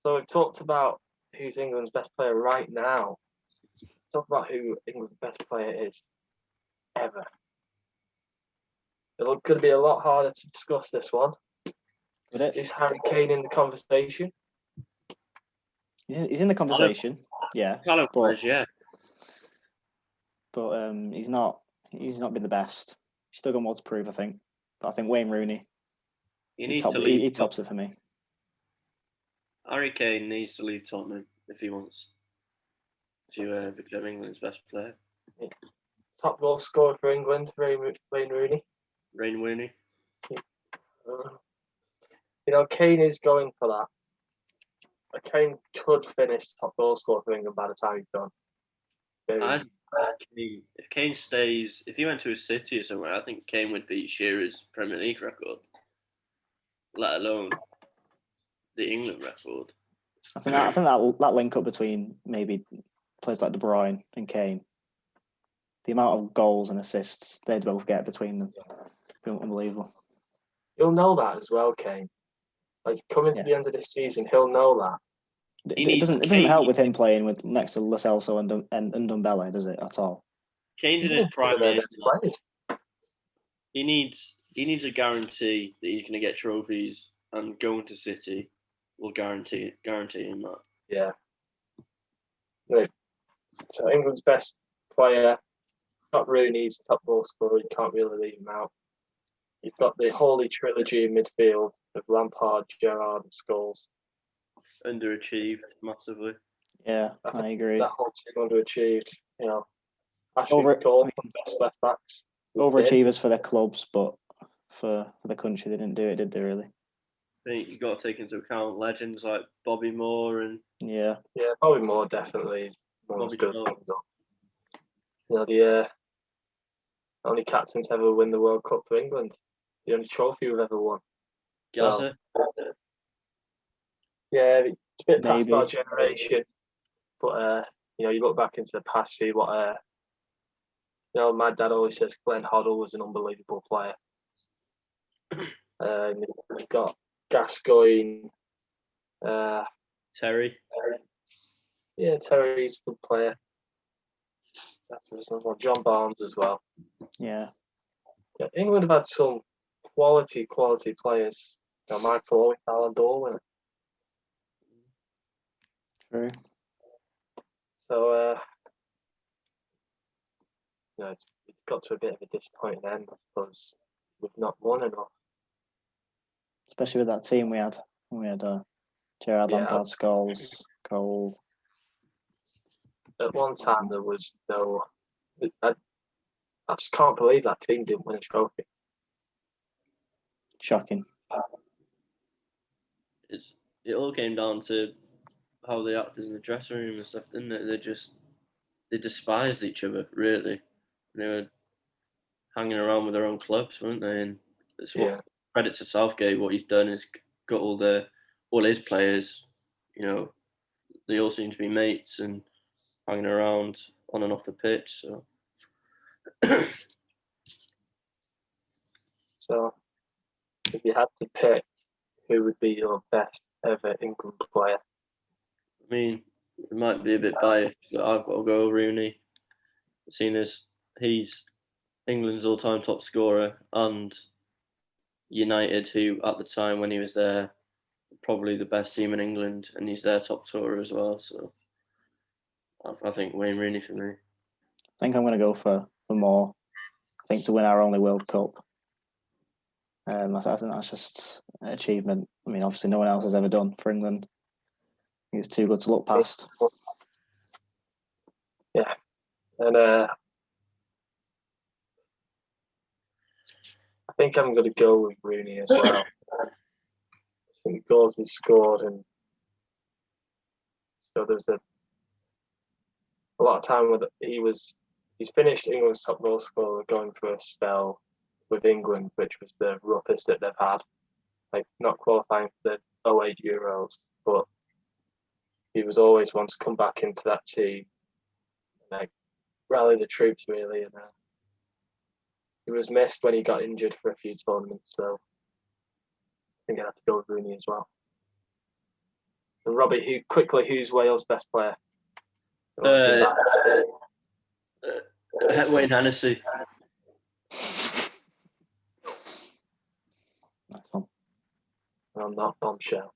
So we've talked about who's England's best player right now. Let's talk about who England's best player is ever. It's going to be a lot harder to discuss this one. Is Harry Kane in the conversation? He's in the conversation, yeah. But he's not been the best. He's still got more to prove, I think. But I think Wayne Rooney, he tops it for me. Harry Kane needs to leave Tottenham if he wants to become England's best player. Yeah. Top goal scorer for England, Wayne Rooney. Wayne Rooney. Kane is going for that. Kane could finish top goal scorer for England by the time he's done. If Kane stays, if he went to a City or somewhere, I think Kane would beat Shearer's Premier League record, let alone the England record. I think that link up between maybe players like De Bruyne and Kane, the amount of goals and assists they'd both get between them, be unbelievable. He'll know that as well, Kane. Like coming to the end of this season, he'll know that. It doesn't help with him playing with next to Lo Celso and Ndombele, does it at all? Kane's in his prime. He needs a guarantee that he's going to get trophies, and going to City will guarantee him that. Yeah. Right. So England's best player, not Rooney's top goal scorer. You can't really leave him out. You've got the holy trilogy in midfield of Lampard, Gerrard, and Scholes. Underachieved massively. Yeah, I agree. That whole team underachieved. Ashley Cole, best left backs. Overachievers for their clubs, but for the country, they didn't do it, did they? Really? I think you got to take into account legends like Bobby Moore and Bobby Moore definitely. The only captains ever win the World Cup for England. The only trophy we've ever won. Gaza. Yeah, it's a bit past our generation, but you look back into the past, see what my dad always says Glenn Hoddle was an unbelievable player. We've got Gascoigne, Terry. Yeah, Terry's a good player. That's reasonable. John Barnes as well. Yeah. England have had some quality players. Michael Owen, Ballon d'Or winner. True. So, it's got to a bit of a disappointing end because we've not won enough. Especially with that team we had. We had Gerrard, Lampard, Scholes, Cole. At one time, there was no... I just can't believe that team didn't win a trophy. Shocking. It all came down to how they acted in the dressing room and stuff, didn't it? They despised each other, really. They were hanging around with their own clubs, weren't they? And it's credit to Southgate. What he's done is got all his players. They all seem to be mates and hanging around on and off the pitch. So, if you had to pick, who would be your best ever England player? I mean, it might be a bit biased, but I've got to go Rooney, seeing as he's England's all-time top scorer and United, who at the time when he was there, probably the best team in England, and he's their top scorer as well. So I think Wayne Rooney for me. I think I'm going to go for more. I think to win our only World Cup. I think that's just an achievement. I mean, obviously no one else has ever done for England. I think it's too good to look past. Yeah. And I think I'm going to go with Rooney as well. I think the goals he scored, and so there's a lot of time with he's finished England's top goal scorer going for a spell with England, which was the roughest that they've had, like not qualifying for the 08 Euros, but he was always one to come back into that team and rally the troops really, and he was missed when he got injured for a few tournaments, so I think I have to go with Rooney as well. And Robbie, who's Wales' best player? Wayne Hennessy. Nice one. On that bombshell.